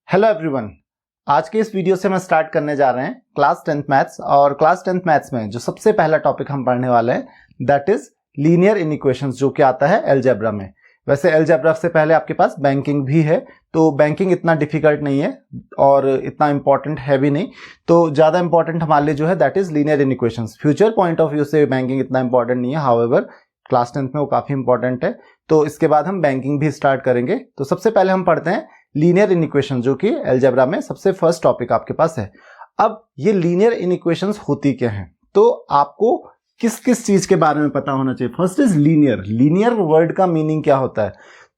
Hello everyone, आज के इस वीडियो से मैं स्टार्ट करने जा रहे हैं क्लास 10th मैथ्स। और क्लास 10th मैथ्स में जो सबसे पहला टॉपिक हम पढ़ने वाले हैं दैट इज लीनियर इनइक्वेशंस, जो कि आता है अलजेब्रा में। वैसे अलजेब्रा से पहले आपके पास बैंकिंग भी है, तो बैंकिंग इतना डिफिकल्ट नहीं है और इतना इंपॉर्टेंट है भी नहीं। तो ज़्यादा इंपॉर्टेंट हमारे लिए जो है that is linear inequations. Future point of view से बैंकिंग इतना इंपॉर्टेंट नहीं है, हाउएवर क्लास 10th में वो काफ़ी इंपॉर्टेंट है। तो इसके बाद हम बैंकिंग भी स्टार्ट करेंगे। तो सबसे पहले हम पढ़ते हैं लीनियर इनइक्वेशन, जो कि अलजेब्रा में सबसे फर्स्ट टॉपिक आपके पास है। अब ये लीनियर इनइक्वेशंस होती क्या हैं, तो आपको किस किस चीज के बारे में पता होना चाहिए। First is linear. Linear word का मीनिंग क्या होता है?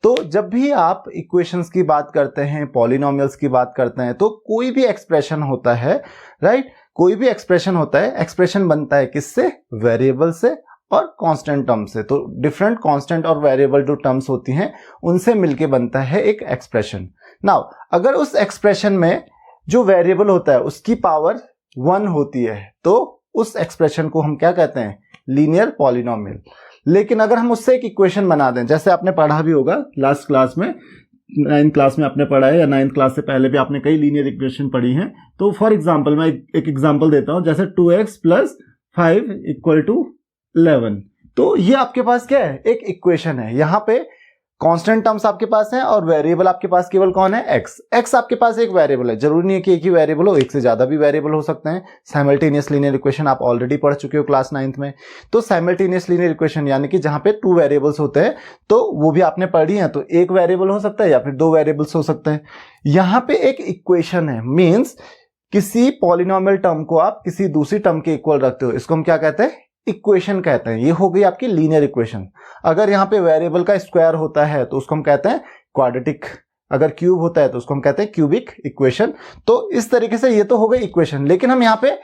तो जब भी आप इक्वेशंस की बात करते हैं, पॉलिनोमियल्स की बात करते हैं, तो कोई भी एक्सप्रेशन होता है, राइट, कोई भी एक्सप्रेशन होता है, एक्सप्रेशन बनता है किससे? वेरिएबल से और कांस्टेंट टर्म से। तो डिफरेंट कांस्टेंट और वेरिएबल जो टर्म्स होती हैं उनसे मिलके बनता है एक एक्सप्रेशन। नाउ अगर उस एक्सप्रेशन में जो वेरिएबल होता है उसकी पावर 1 होती है, तो उस एक्सप्रेशन को हम क्या कहते हैं? Linear polynomial. लेकिन अगर हम उससे एक इक्वेशन बना दें, जैसे आपने पढ़ा भी होगा लास्ट क्लास में, 9th क्लास में आपने पढ़ा है, या 9th क्लास से पहले भी आपने कई लीनियर इक्वेशन पढ़ी हैं। तो फॉर एग्जाम्पल मैं एक एग्जाम्पल देता हूं, जैसे 2x + 5 = 11। तो ये आपके पास क्या है? एक इक्वेशन है। यहाँ पे कांस्टेंट टर्म्स आपके पास हैं और वेरिएबल आपके पास केवल कौन है? x। x आपके पास एक वेरिएबल है, जरूरी नहीं है कि एक ही वेरिएबल हो, एक से ज्यादा भी वेरिएबल हो सकते हैं। साइमल्टेनियस लीनियर इक्वेशन आप ऑलरेडी पढ़ चुके हो क्लास 9th में। तो साइमल्टेनियस लीनियर इक्वेशन यानी कि जहां पे 2 वेरिएबल्स होते हैं, तो वो भी आपने पढ़ी है। तो एक वेरिएबल हो सकता है या फिर 2 वेरिएबल्स हो सकते हैं। यहाँ पे एक इक्वेशन है, मीन्स किसी पॉलिनोमियल टर्म को आप किसी दूसरी टर्म के इक्वल रखते हो, इसको हम क्या कहते हैं? इक्वेशन कहते हैं। ये हो गई आपकी लीनियर इक्वेशन। अगर यहाँ पे वेरिएबल का स्क्वायर होता है तो उसको हम कहते हैं क्वाड्रेटिक। अगर क्यूब होता है तो उसको हम कहते हैं क्यूबिक इक्वेशन। तो इस तरीके से ये तो हो गई इक्वेशन, लेकिन हम यहाँ पे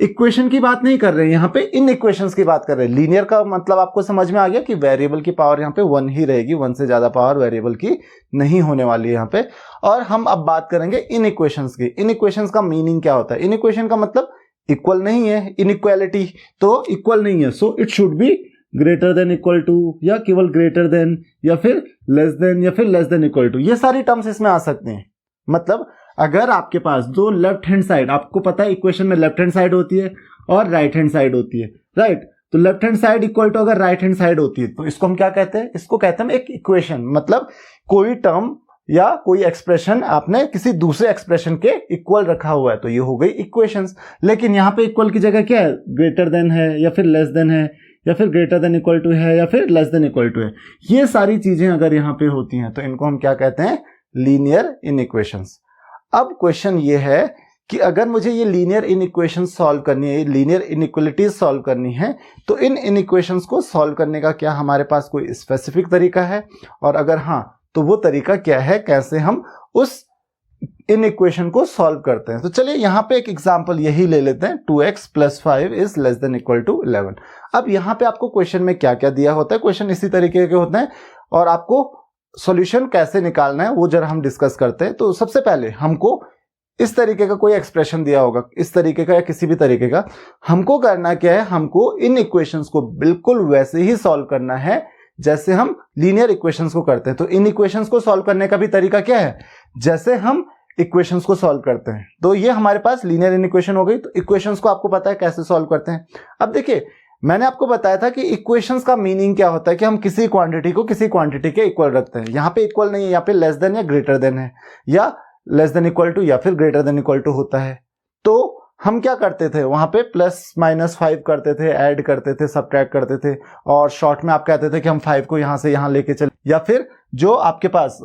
इक्वेशन की बात नहीं कर रहे हैं, यहाँ पे इन इक्वेशंस की बात कर रहे हैं। लीनियर का मतलब आपको समझ में आ गया कि वेरिएबल की पावर यहाँ पे 1 ही रहेगी, 1 से ज्यादा पावर वेरिएबल की नहीं होने वाली है यहाँ पे। और हम अब बात करेंगे इन इक्वेशंस की। इन इक्वेशंस का मीनिंग क्या होता है? इन इक्वेशन का मतलब इक्वल नहीं है, इनइक्वालिटी, तो इक्वल नहीं है, so it should be greater than equal to, या केवल ग्रेटर देन, या फिर लेस देन, या फिर लेस देन इक्वल टू। ये सारी टर्म्स इसमें आ सकते हैं। मतलब अगर आपके पास जो लेफ्ट हैंड साइड, आपको पता है इक्वेशन में लेफ्ट हैंड साइड होती है और राइट हैंड साइड होती है, राइट। तो left hand side equal to अगर राइट हैंड साइड होती है, तो इसको हम क्या कहते हैं? इसको कहते हैं एक इक्वेशन। मतलब कोई टर्म या कोई एक्सप्रेशन आपने किसी दूसरे एक्सप्रेशन के इक्वल रखा हुआ है, तो ये हो गई इक्वेशंस। लेकिन यहाँ पे इक्वल की जगह क्या है? ग्रेटर देन है, या फिर लेस देन है, या फिर ग्रेटर देन इक्वल टू है, या फिर लेस देन इक्वल टू है। ये सारी चीजें अगर यहाँ पे होती हैं तो इनको हम क्या कहते हैं? लीनियर इनइक्वेशंस। अब क्वेश्चन ये है कि अगर मुझे ये लीनियर इनइक्वेशन सॉल्व करनी है, लीनियर इनइक्वालिटीज सॉल्व करनी है, तो इन इनइक्वेशंस को सॉल्व करने का क्या हमारे पास कोई स्पेसिफिक तरीका है? और अगर हाँ, तो वो तरीका क्या है, कैसे हम उस इन इक्वेशन को सॉल्व करते हैं? तो चलिए यहाँ पे एक एग्जांपल यही ले लेते हैं, 2x + 5 > 11। अब यहाँ पे आपको क्वेश्चन में क्या क्या दिया होता है, क्वेश्चन इसी तरीके के होते हैं, और आपको सॉल्यूशन कैसे निकालना है वो जरा हम डिस्कस करते हैं। तो सबसे पहले हमको इस तरीके का कोई एक्सप्रेशन दिया होगा, इस तरीके का या किसी भी तरीके का, हमको करना क्या है? हमको इन इक्वेशंस को बिल्कुल वैसे ही सॉल्व करना है जैसे हम लीनियर इक्वेशंस को करते हैं। तो इन इक्वेशंस को सॉल्व करने का भी तरीका क्या है? जैसे हम इक्वेशंस को सॉल्व करते हैं। तो ये हमारे पास लीनियर इक्वेशन हो गई। तो इक्वेशंस को आपको पता है कैसे सॉल्व करते हैं। अब देखिए, मैंने आपको बताया था कि इक्वेशंस का मीनिंग क्या होता है, कि हम किसी क्वांटिटी को किसी क्वांटिटी के इक्वल रखते हैं। यहाँ पे इक्वल नहीं है, यहाँ पे लेस देन या ग्रेटर देन है, या लेस देन इक्वल टू या फिर ग्रेटर देन इक्वल टू होता है। तो हम क्या करते थे? वहां पे +-5 करते थे, ऐड करते थे, सब्ट्रैक्ट करते थे, और शॉर्ट में आप कहते थे कि हम 5 को यहां से यहां लेके चले, या फिर जो आपके पास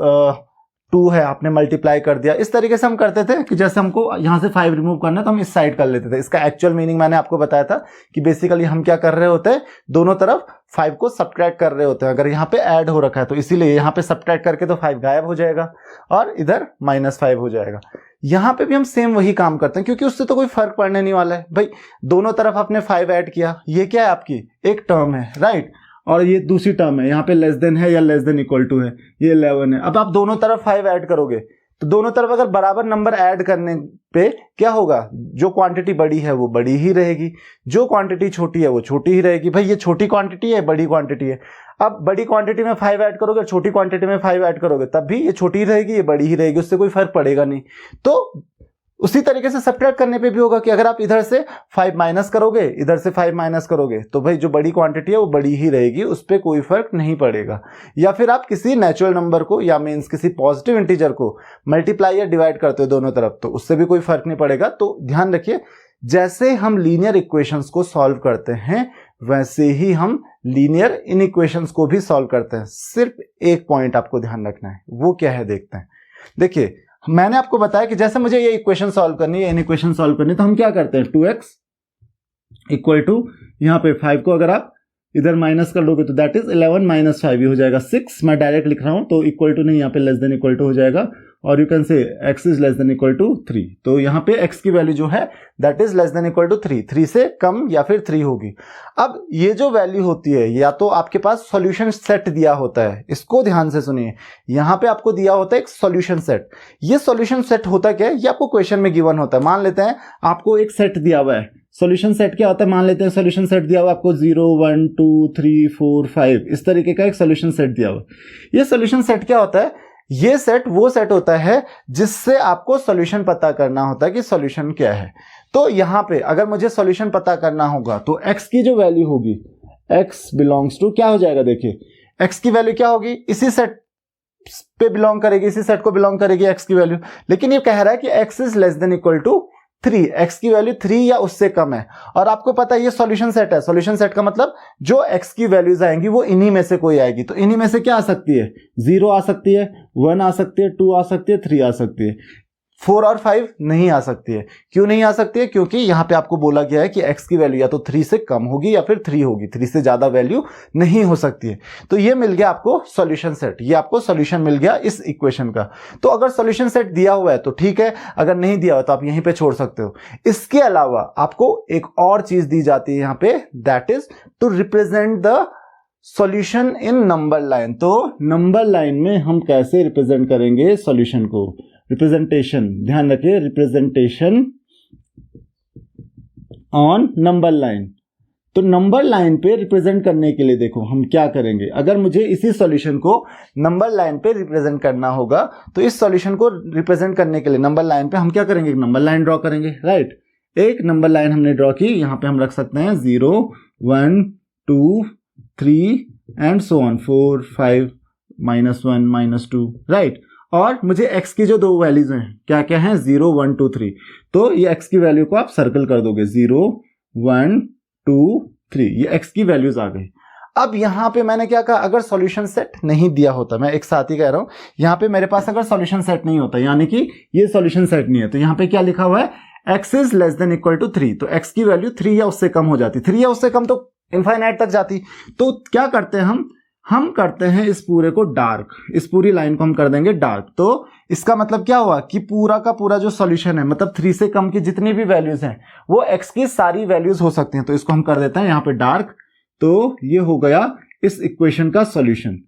2 है आपने मल्टीप्लाई कर दिया। इस तरीके से हम करते थे कि जैसे हमको यहां से 5 रिमूव करना है तो हम इस साइड कर लेते थे। इसका एक्चुअल मीनिंग मैंने आपको बताया था कि बेसिकली हम क्या कर रहे होते हैं? दोनों तरफ 5 को सब्ट्रैक्ट कर रहे होते हैं। अगर यहाँ पे ऐड हो रखा है तो इसीलिए यहाँ पे सब्ट्रैक्ट करके तो 5 गायब हो जाएगा और इधर -5 हो जाएगा। यहाँ पे भी हम सेम वही काम करते हैं, क्योंकि उससे तो कोई फर्क पड़ने नहीं वाला है भाई। दोनों तरफ आपने 5 ऐड किया, ये क्या है? आपकी एक टर्म है, राइट, और ये दूसरी टर्म है, यहाँ पे लेस देन है या लेस देन इक्वल टू है, ये 11 है। अब आप दोनों तरफ 5 ऐड करोगे तो दोनों तरफ अगर बराबर नंबर ऐड करने पे क्या होगा? जो क्वांटिटी बड़ी है वो बड़ी ही रहेगी, जो क्वांटिटी छोटी है वो छोटी ही रहेगी। भाई ये छोटी क्वांटिटी है, बड़ी क्वांटिटी है। अब बड़ी क्वांटिटी में 5 ऐड करोगे, छोटी क्वांटिटी में 5 ऐड करोगे, तब भी ये छोटी ही रहेगी, ये बड़ी ही रहेगी, उससे कोई फर्क पड़ेगा नहीं। तो उसी तरीके से सब्ट्रैक्ट करने पे भी होगा कि अगर आप इधर से 5 माइनस करोगे, इधर से 5 माइनस करोगे, तो भाई जो बड़ी क्वांटिटी है वो बड़ी ही रहेगी, उस पर कोई फर्क नहीं पड़ेगा। या फिर आप किसी नेचुरल नंबर को या मीन्स किसी पॉजिटिव इंटीजर को मल्टीप्लाई या डिवाइड करते हो दोनों तरफ, तो उससे भी कोई फर्क नहीं पड़ेगा। तो ध्यान रखिए, जैसे हम लीनियर इक्वेशंस को सॉल्व करते हैं वैसे ही हम लीनियर इनइक्वेशंस को भी सॉल्व करते हैं। सिर्फ एक पॉइंट आपको ध्यान रखना है, वो क्या है देखते हैं। देखिए, मैंने आपको बताया कि जैसे मुझे ये इक्वेशन सॉल्व करनी है, इनइक्वेशन सॉल्व करनी है, तो हम क्या करते हैं, 2x इक्वल टू यहाँ पे 5 को अगर आप इधर माइनस कर लोगे तो दैट इज 11 माइनस 5, ये हो जाएगा 6। मैं डायरेक्ट लिख रहा हूं तो इक्वल टू नहीं, यहाँ पे लेस देन इक्वल टू हो जाएगा, और you can say x is less than equal to 3। तो यहाँ पे x की वैल्यू जो है that is less than equal to 3, 3 से कम या फिर 3 होगी। अब ये जो वैल्यू होती है, या तो आपके पास सॉल्यूशन सेट दिया होता है, इसको ध्यान से सुनिए, यहाँ पे आपको दिया होता है एक सॉल्यूशन सेट। ये सॉल्यूशन सेट होता क्या है, ये आपको क्वेश्चन में गिवन होता है। मान लेते हैं आपको एक सेट दिया हुआ है, सॉल्यूशन सेट क्या होता है, मान लेते हैं सॉल्यूशन सेट दिया हुआ आपको 0 1 2 3 4 5, इस तरीके का एक सॉल्यूशन सेट दिया हुआ। ये सॉल्यूशन सेट क्या होता है, ये सेट वो सेट होता है जिससे आपको सॉल्यूशन पता करना होता है कि सॉल्यूशन क्या है। तो यहां पे अगर मुझे सॉल्यूशन पता करना होगा तो x की जो वैल्यू होगी, x बिलोंग्स टू क्या हो जाएगा, देखिए x की वैल्यू क्या होगी, इसी सेट पे बिलोंग करेगी, इसी सेट को बिलोंग करेगी x की वैल्यू। लेकिन ये कह रहा है कि x is less than equal to 3, x की वैल्यू 3 या उससे कम है। और आपको पता है ये सॉल्यूशन सेट है, सॉल्यूशन सेट का मतलब जो x की वैल्यूज आएंगी वो इन्हीं में से कोई आएगी। तो इन्हीं में से क्या आ सकती है, 0 आ सकती है, 1 आ सकती है, 2 आ सकती है, 3 आ सकती है, 4 और 5 नहीं आ सकती है। क्यों नहीं आ सकती है, क्योंकि यहां पे आपको बोला गया है कि x की वैल्यू या तो 3 से कम होगी या फिर 3 होगी, 3 से ज्यादा वैल्यू नहीं हो सकती है। तो ये मिल गया आपको सॉल्यूशन सेट, ये आपको सॉल्यूशन मिल गया इस इक्वेशन का। तो अगर सॉल्यूशन सेट दिया हुआ है तो ठीक है, अगर नहीं दिया हुआ तो आप यहीं पे छोड़ सकते हो। इसके अलावा आपको एक और चीज दी जाती है यहां पे, that is to represent the solution in number line. तो नंबर लाइन में हम कैसे रिप्रेजेंट करेंगे सॉल्यूशन को, रिप्रेजेंटेशन, ध्यान रखिए, रिप्रेजेंटेशन ऑन नंबर लाइन। तो नंबर लाइन पे रिप्रेजेंट करने के लिए देखो हम क्या करेंगे, अगर मुझे इसी सॉल्यूशन को नंबर लाइन पे रिप्रेजेंट करना होगा तो इस सॉल्यूशन को रिप्रेजेंट करने के लिए नंबर लाइन पे हम क्या करेंगे, नंबर लाइन ड्रॉ करेंगे, राइट। एक नंबर लाइन हमने ड्रॉ की, यहां पे हम रख सकते हैं 0 1 2 3 एंड सो ऑन, 4 5 -1 -2, राइट। और मुझे x की जो दो वैल्यूज हैं क्या क्या हैं, 0 1 2 3, तो ये x की वैल्यू को आप सर्कल कर दोगे, 0 1 2 3, ये x की वैल्यूज आ गई। अब यहां पे मैंने क्या कहा, अगर सॉल्यूशन सेट नहीं दिया होता, मैं एक साथ ही कह रहा हूं, यहां पे मेरे पास अगर सॉल्यूशन सेट नहीं होता, यानी कि ये सॉल्यूशन सेट नहीं है, तो यहां पे क्या लिखा हुआ है, x is less than equal to 3, तो x की वैल्यू 3 या उससे कम हो जाती, 3 या उससे कम तो इनफाइनाइट तक जाती। तो क्या करते हैं हम करते हैं इस पूरे को डार्क, इस पूरी लाइन को हम कर देंगे डार्क। तो इसका मतलब क्या हुआ कि पूरा का पूरा जो सॉल्यूशन है, मतलब 3 से कम की जितनी भी वैल्यूज हैं वो x की सारी वैल्यूज हो सकती हैं। तो इसको हम कर देते हैं यहाँ पे डार्क। तो ये हो गया इस इक्वेशन का सॉल्यूशन,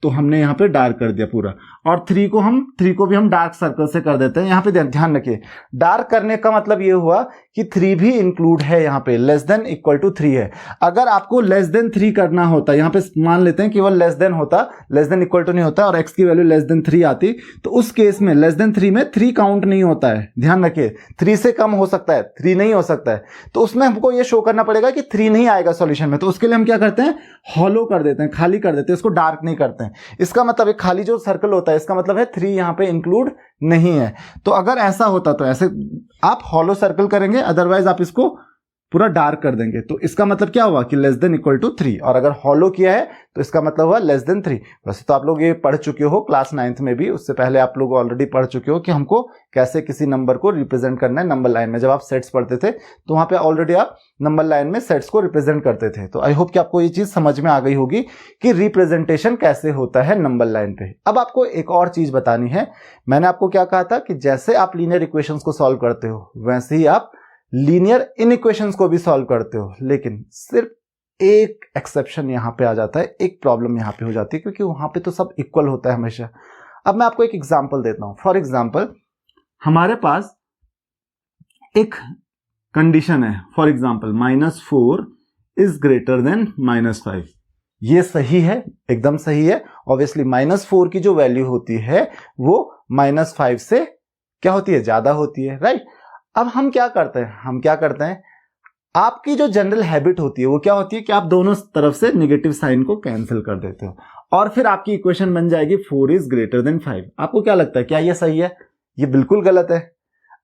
तो हमने यहाँ पे डार्क कर दिया पूरा। और 3 को भी हम डार्क सर्कल से कर देते हैं। यहाँ पे ध्यान रखिए, डार्क करने का मतलब ये हुआ कि 3 भी इंक्लूड है यहाँ पे, लेस देन इक्वल टू 3 है। अगर आपको लेस देन 3 करना होता, यहाँ पे मान लेते हैं केवल लेस देन होता, लेस देन इक्वल टू नहीं होता, और x की वैल्यू लेस देन 3 आती, तो उस केस में लेस देन 3 में 3 काउंट नहीं होता है। ध्यान रखिए, 3 से कम हो सकता है, 3 नहीं हो सकता है। तो उसमें हमको ये शो करना पड़ेगा कि 3 नहीं आएगा सॉल्यूशन में। तो उसके लिए हम क्या करते हैं, हॉलो कर देते हैं, खाली कर देते हैं, इसको डार्क नहीं करते हैं। इसका मतलब एक खाली जो सर्कल होता है, इसका मतलब है 3 यहां पे इंक्लूड नहीं है। तो अगर ऐसा होता तो ऐसे आप हॉलो सर्कल करेंगे, अदरवाइज आप इसको पूरा डार्क कर देंगे। तो इसका मतलब क्या हुआ कि लेस देन इक्वल टू 3, और अगर हॉलो किया है तो इसका मतलब हुआ लेस देन 3। वैसे तो आप लोग ये पढ़ चुके हो क्लास 9th में भी, उससे पहले आप लोग ऑलरेडी पढ़ चुके हो कि हमको कैसे किसी नंबर को रिप्रेजेंट करना है नंबर लाइन में। जब आप सेट्स पढ़ते थे तो वहां पे ऑलरेडी आप नंबर लाइन में सेट्स को रिप्रेजेंट करते थे। तो आई होप कि आपको ये चीज समझ में आ गई होगी कि रिप्रेजेंटेशन कैसे होता है नंबर लाइन पे। अब आपको एक और चीज बतानी है। मैंने आपको क्या कहा था कि जैसे आप लीनियर इक्वेशंस को सॉल्व करते हो वैसे ही आप लीनियर इनइक्वेशंस को भी सॉल्व करते हो, लेकिन सिर्फ एक एक्सेप्शन यहां पे आ जाता है, एक प्रॉब्लम यहां पे हो जाती है, क्योंकि वहां पे तो सब इक्वल होता है हमेशा। अब मैं आपको एक एग्जांपल देता हूं। फॉर एग्जांपल हमारे पास एक कंडीशन है, for example -4 is greater than -5। ये सही है, एकदम सही है। ऑब्वियसली -4 की जो वैल्यू होती है वो -5 से क्या होती है, ज्यादा होती है, राइट। अब हम क्या करते हैं, आपकी जो जनरल हैबिट होती है वो क्या होती है कि आप दोनों तरफ से नेगेटिव साइन को कैंसिल कर देते हो और फिर आपकी इक्वेशन बन जाएगी 4 इज ग्रेटर देन 5। आपको क्या लगता है, क्या ये सही है? ये बिल्कुल गलत है।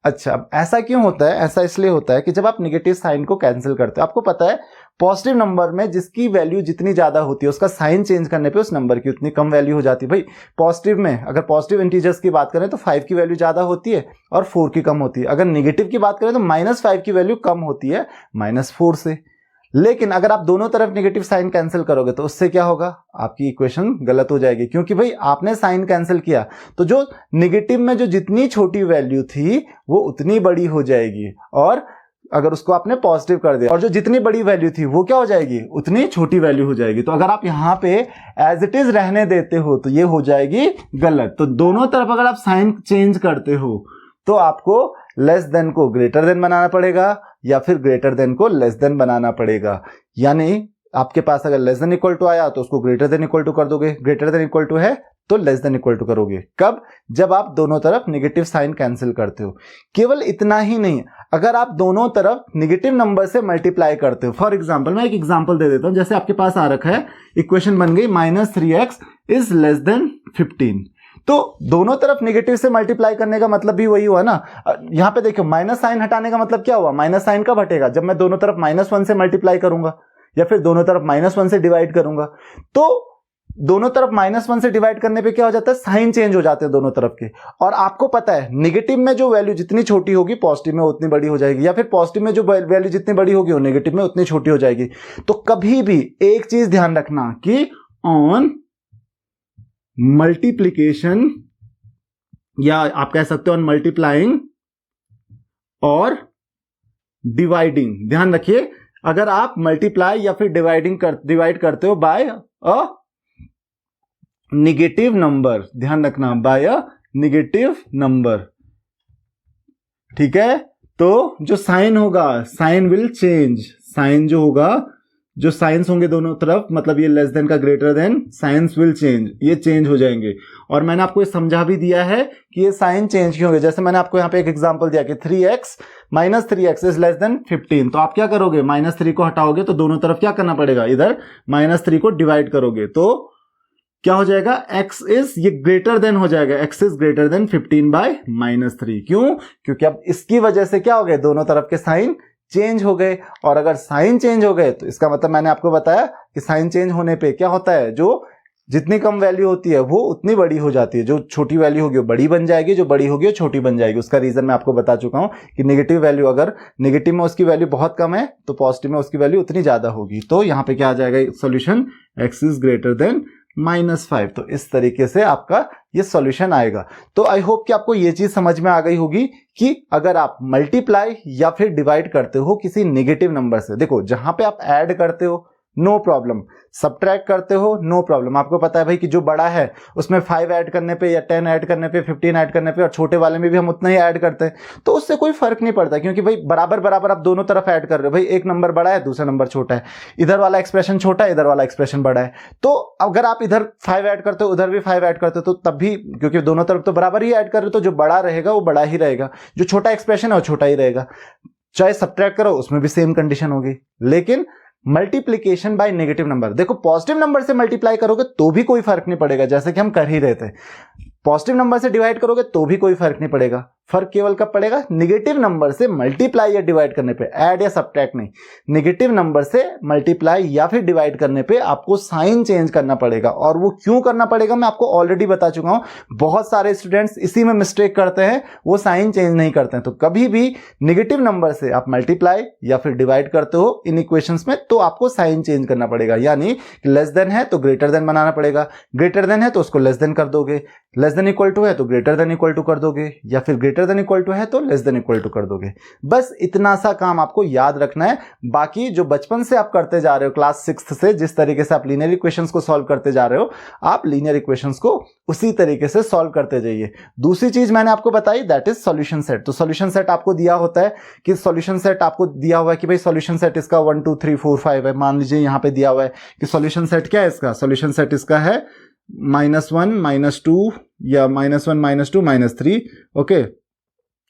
अच्छा, अब ऐसा क्यों होता है? ऐसा इसलिए होता है कि जब आप नेगेटिव साइन को कैंसिल करते हो, आपको पता है पॉजिटिव नंबर में जिसकी वैल्यू जितनी ज्यादा होती है उसका साइन चेंज करने पे उस नंबर की उतनी कम वैल्यू हो जाती है। भाई पॉजिटिव में अगर पॉजिटिव इंटीजर्स की बात करें तो 5 की वैल्यू ज्यादा होती है और 4 की कम होती है। अगर नेगेटिव की बात करें तो -5 की वैल्यू कम होती है -4 से। लेकिन अगर आप दोनों तरफ नेगेटिव साइन कैंसिल करोगे तो उससे क्या होगा, आपकी इक्वेशन गलत हो जाएगी, क्योंकि भाई आपने साइन कैंसिल किया तो जो नेगेटिव में जो जितनी छोटी वैल्यू थी वो उतनी बड़ी हो जाएगी, और अगर उसको आपने पॉजिटिव कर दिया और जो जितनी बड़ी वैल्यू थी वो क्या हो जाएगी, उतनी छोटी वैल्यू हो जाएगी। तो अगर आप यहां पे एज इट इज रहने देते हो तो ये हो जाएगी गलत। तो दोनों तरफ अगर आप साइन चेंज करते हो तो आपको लेस देन को ग्रेटर देन बनाना पड़ेगा या फिर ग्रेटर देन को लेस देन बनाना पड़ेगा। यानी आपके पास अगर लेस देन इक्वल टू आया तो उसको ग्रेटर देन इक्वल टू कर दोगे, ग्रेटर देन इक्वल टू है तो लेस देन इक्वल टू करोगे। कब? जब आप दोनों तरफ नेगेटिव साइन कैंसिल करते हो। केवल इतना ही नहीं, अगर आप दोनों तरफ नेगेटिव नंबर से मल्टीप्लाई करते हो, फॉर एग्जांपल मैं एक एग्जांपल दे देता हूं। जैसे आपके पास आ रखा है, इक्वेशन बन गई -3x इज लेस देन 15। तो दोनों तरफ नेगेटिव से मल्टीप्लाई करने का मतलब भी वही हुआ ना। यहां पे देखो माइनस साइन हटाने का मतलब क्या हुआ, माइनस साइन कब हटेगा, जब मैं दोनों तरफ -1 से मल्टीप्लाई करूंगा या फिर दोनों तरफ -1 से डिवाइड करूंगा। तो दोनों तरफ -1 से डिवाइड करने पे क्या हो जाता है, साइन चेंज हो जाते हैं दोनों तरफ के। और आपको पता है नेगेटिव में जो वैल्यू जितनी छोटी होगी पॉजिटिव में उतनी बड़ी हो जाएगी, या फिर पॉजिटिव में जो वैल्यू जितनी बड़ी होगी वो नेगेटिव में उतनी छोटी हो जाएगी। तो कभी भी एक चीज ध्यान रखना कि ऑन मल्टीप्लीकेशन, या आप कह सकते हो ऑन मल्टीप्लाइंग और डिवाइडिंग, ध्यान रखिए अगर आप मल्टीप्लाई या फिर डिवाइड करते हो बाय अ नेगेटिव नंबर, ध्यान रखना बाय अ नेगेटिव नंबर, ठीक है, तो जो साइन होगा साइन विल चेंज, साइन जो होगा, जो साइंस होंगे दोनों तरफ, मतलब ये लेस देन का greater than, science will change, ये चेंज हो जाएंगे। और मैंने आपको ये समझा भी दिया है कि ये साइन चेंज क्यों होंगे। जैसे मैंने आपको यहाँ पे एक एग्जांपल दिया कि 3x इज लेस देन 15, तो आप क्या करोगे, -3 को हटाओगे तो दोनों तरफ क्या करना पड़ेगा, इधर -3 को डिवाइड करोगे तो क्या हो जाएगा, x इज, ये ग्रेटर देन हो जाएगा, x इज ग्रेटर देन 15/-3। क्यों? क्योंकि अब इसकी वजह से क्या हो गए, दोनों तरफ के साइन चेंज हो गए। और अगर साइन चेंज हो गए तो इसका मतलब मैंने आपको बताया कि साइन चेंज होने पे क्या होता है, जो जितनी कम वैल्यू होती है वो उतनी बड़ी हो जाती है, जो छोटी वैल्यू होगी वो बड़ी बन जाएगी, जो बड़ी होगी वो छोटी बन जाएगी। उसका रीजन मैं आपको बता चुका हूं कि नेगेटिव वैल्यू, अगर नेगेटिव में उसकी वैल्यू बहुत कम है तो पॉजिटिव में उसकी वैल्यू उतनी ज्यादा होगी। तो यहां पे क्या आ जाएगा solution, x is greater than -5। तो इस तरीके से आपका ये सॉल्यूशन आएगा। तो आई होप कि आपको ये चीज समझ में आ गई होगी कि अगर आप मल्टीप्लाई या फिर डिवाइड करते हो किसी नेगेटिव नंबर से, देखो जहां पे आप ऐड करते हो नो प्रॉब्लम, सब्ट्रैक्ट करते हो नो प्रॉब्लम, आपको पता है भाई कि जो बड़ा है उसमें 5 ऐड करने पे या 10 ऐड करने पे, 15 ऐड करने पे, और छोटे वाले में भी हम उतना ही ऐड करते हैं, तो उससे कोई फर्क नहीं पड़ता, क्योंकि भाई बराबर बराबर आप दोनों तरफ ऐड कर रहे हो। भाई एक नंबर बड़ा है दूसरा नंबर छोटा है, इधर वाला एक्सप्रेशन छोटा है इधर वाला एक्सप्रेशन बड़ा है, तो अगर आप इधर 5 ऐड करते हो उधर भी 5 ऐड करते हो तो तब भी, क्योंकि दोनों तरफ तो बराबर ही ऐड कर रहे हो, तो जो बड़ा रहेगा वो बड़ा ही रहेगा, जो छोटा एक्सप्रेशन है वो छोटा ही रहेगा। चाहे सब्ट्रैक्ट करो उसमें भी सेम कंडीशन होगी। लेकिन मल्टीप्लीकेशन बाय नेगेटिव नंबर, देखो पॉजिटिव नंबर से मल्टीप्लाई करोगे तो भी कोई फर्क नहीं पड़ेगा, जैसे कि हम कर ही रहे थे। पॉजिटिव नंबर से डिवाइड करोगे तो भी कोई फर्क नहीं पड़ेगा, फर्क केवल कब पड़ेगा, नेगेटिव नंबर से मल्टीप्लाई या डिवाइड करने पे, ऐड या सब्ट्रैक्ट नहीं, नेगेटिव नंबर से मल्टीप्लाई या फिर डिवाइड करने पे आपको साइन चेंज करना पड़ेगा। और वो क्यों करना पड़ेगा मैं आपको ऑलरेडी बता चुका हूं। बहुत सारे स्टूडेंट्स इसी में मिस्टेक करते हैं, वो साइन चेंज नहीं करते हैं। तो कभी भी नेगेटिव नंबर से आप मल्टीप्लाई या फिर डिवाइड करते हो इन इक्वेशंस में तो आपको साइन चेंज करना पड़ेगा, यानी लेस देन है तो ग्रेटर देन बनाना पड़ेगा, ग्रेटर देन है तो उसको लेस देन कर दोगे, लेस देन इक्वल टू है तो ग्रेटर देन इक्वल टू कर दोगे, या फिर greater greater than equal to है तो लेस देन इक्वल टू कर दोगे। बस इतना सा काम आपको याद रखना है। बाकी जो बचपन से आप करते जा रहे हो क्लास 6th से, जिस तरीके से आप लीनियर इक्वेशंस को सॉल्व करते जा रहे हो, आप लीनियर इक्वेशंस को उसी तरीके से सॉल्व करते जाइए। दूसरी चीज मैंने आपको बताई, दैट इज सॉल्यूशन सेट। तो सॉल्यूशन सेट आपको दिया होता है कि सॉल्यूशन सेट आपको दिया हुआ है कि भाई सॉल्यूशन सेट इसका 1 2 3 4 5 है। मान लीजिए यहां पे दिया हुआ है कि सॉल्यूशन सेट क्या है इसका, सॉल्यूशन सेट इसका है -1 -2 या -1 -2 -3, ओके,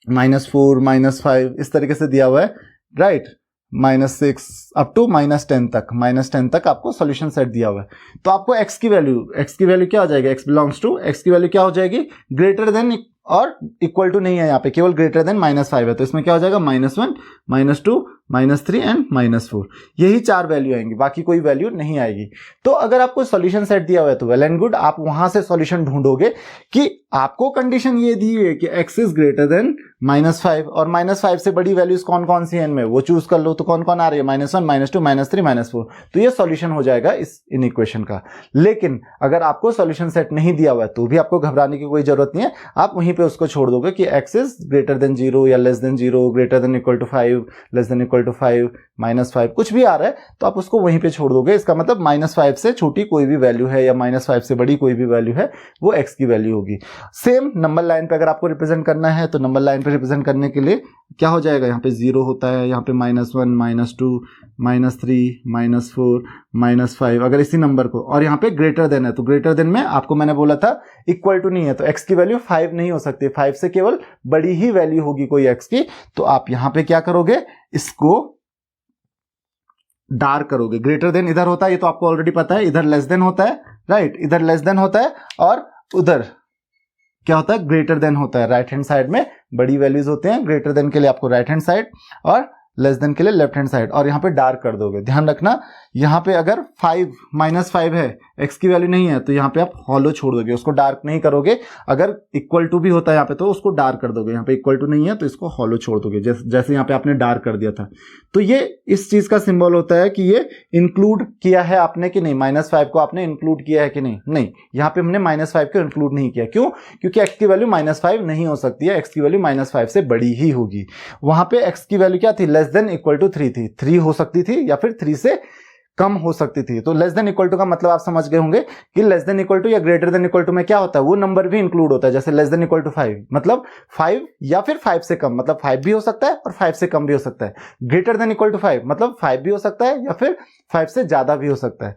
-4 -5 इस तरीके से दिया हुआ है, राइट, -6 अप टू -10 तक आपको सॉल्यूशन सेट दिया हुआ है। तो आपको x की वैल्यू क्या हो जाएगी, x बिलोंग्स टू, x की वैल्यू क्या हो जाएगी, ग्रेटर देन और इक्वल टू नहीं है, यहाँ पे केवल ग्रेटर देन -5 है, तो इसमें क्या हो जाएगा, -1 -2 -3 एंड -4, यही 4 वैल्यू आएंगी, बाकी कोई वैल्यू नहीं आएगी। तो अगर आपको सॉल्यूशन सेट दिया हुआ है तो वेल एंड गुड, आप वहां से सॉल्यूशन ढूंढोगे कि आपको कंडीशन ये दी है कि x इज ग्रेटर देन -5 और -5 से बड़ी वैल्यूज कौन कौन सी है इनमें, वो चूज कर लो। तो कौन कौन आ रही है, -1 -2 -3 -4, तो ये सॉल्यूशन हो जाएगा इस इन इक्वेशन का। लेकिन अगर आपको सॉल्यूशन सेट नहीं दिया हुआ है तो भी आपको घबराने की कोई जरूरत नहीं है, आप वहीं पे उसको छोड़ दोगे कि x इज ग्रेटर देन 0 या less than 0, greater than equal to 5, less than equal to 5, -5, कुछ भी आ रहा है तो आप उसको वहीं पे छोड़ दोगे। इसका मतलब -5 से छोटी कोई भी वैल्यू है या -5 से बड़ी कोई भी वैल्यू है वो x की वैल्यू होगी। सेम नंबर लाइन पे अगर आपको रिप्रेजेंट करना है तो नंबर लाइन पे रिप्रेजेंट करने के लिए क्या हो जाएगा, यहाँ पे 0 होता है, यहाँ पे -1 -2 -3 -4 -5, अगर इसी नंबर को, और यहाँ पे ग्रेटर देन है तो ग्रेटर देन में आपको मैंने बोला था इक्वल टू नहीं है, तो x की वैल्यू 5 नहीं हो सकती, 5 से केवल बड़ी ही वैल्यू होगी कोई x की। तो आप यहाँ पे क्या करोगे, इसको डार्क करोगे। ग्रेटर देन इधर होता है, ये तो आपको ऑलरेडी पता है, इधर लेस देन होता है, राइट, इधर लेस देन होता है और उधर क्या होता है, ग्रेटर देन होता है। राइट हैंड साइड में बड़ी वैल्यूज होते हैं, ग्रेटर देन के लिए आपको राइट हैंड साइड और लेस देन के लिए लेफ्ट हैंड साइड, और यहाँ पे डार्क कर दोगे। ध्यान रखना, यहाँ पे अगर 5 -5 है, x की वैल्यू नहीं है, तो यहाँ पे आप हॉलो छोड़ दोगे, उसको डार्क नहीं करोगे। अगर इक्वल टू भी होता है यहाँ पे तो उसको डार्क कर दोगे, यहाँ पे इक्वल टू नहीं है तो इसको हॉलो छोड़ दोगे, जैसे यहाँ पे आपने डार्क कर दिया था। तो ये इस चीज का सिंबल होता है कि ये इंक्लूड किया है आपने कि नहीं, -5 को आपने इंक्लूड किया है कि नहीं, यहाँ पे हमने -5 को इंक्लूड नहीं किया। क्यों? क्योंकि x की वैल्यू -5 नहीं हो सकती है, x की वैल्यू -5 से बड़ी ही होगी। वहां पे x की वैल्यू क्या थी, लेस देन इक्वल टू 3 थी, 3 हो सकती थी या फिर 3 से कम हो सकती थी। तो लेस देन इक्वल टू का मतलब आप समझ गए होंगे कि लेस देन इक्वल टू या ग्रेटर देन इक्वल टू में क्या होता है, वो नंबर भी इंक्लूड होता है। जैसे लेस देन इक्वल टू 5 मतलब 5 या फिर 5 से कम, मतलब 5 भी हो सकता है और 5 से कम भी हो सकता है। ग्रेटर देन इक्वल टू 5 मतलब 5 भी हो सकता है या फिर 5 से ज्यादा भी हो सकता है,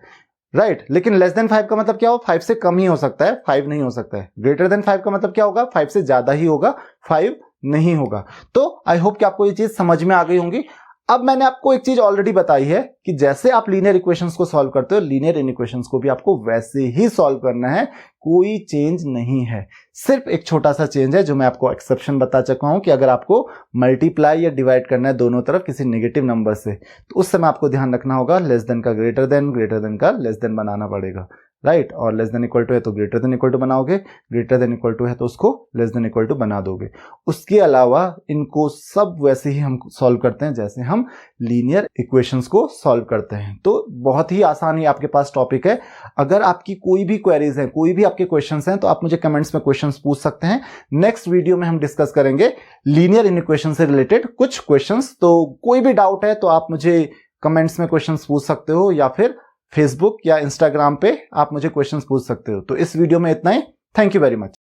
राइट। लेकिन लेस देन 5 का मतलब क्या हो, 5 से कम ही हो सकता है, 5 नहीं हो सकता है। ग्रेटर देन 5 का मतलब क्या होगा, 5 से ज्यादा ही होगा, 5 नहीं होगा। तो आई होप कि आपको ये चीज समझ में आ गई होंगी। अब मैंने आपको एक चीज ऑलरेडी बताई है कि जैसे आप लीनियर इक्वेशंस को सॉल्व करते हो, लीनियर इनइक्वेशंस को भी आपको वैसे ही सॉल्व करना है, कोई चेंज नहीं है। सिर्फ एक छोटा सा चेंज है जो मैं आपको एक्सेप्शन बता चुका हूं कि अगर आपको मल्टीप्लाई या डिवाइड करना है दोनों तरफ किसी नेगेटिव नंबर से, तो उस समय आपको ध्यान रखना होगा लेस देन का ग्रेटर देन का लेस देन बनाना पड़ेगा, राइट। और लेस देन इक्वल टू है तो ग्रेटर देन इक्वल टू बनाओगे, ग्रेटर देन इक्वल टू है तो उसको लेस देन इक्वल टू बना दोगे। उसके अलावा इनको सब वैसे ही हम सॉल्व करते हैं जैसे हम लीनियर इक्वेशंस को सॉल्व करते हैं। तो बहुत ही आसान ही आपके पास टॉपिक है। अगर आपकी कोई भी क्वेरीज हैं, कोई भी आपके क्वेश्चंस हैं, तो आप मुझे कमेंट्स में क्वेश्चंस पूछ सकते हैं। नेक्स्ट वीडियो में हम डिस्कस करेंगे लीनियर इनइक्वेशन से रिलेटेड कुछ क्वेश्चंस। तो कोई भी डाउट है तो आप मुझे कमेंट्स में क्वेश्चंस पूछ सकते हो या फिर फेसबुक या इंस्टाग्राम पे आप मुझे क्वेश्चंस पूछ सकते हो। तो इस वीडियो में इतना ही। Thank you very much.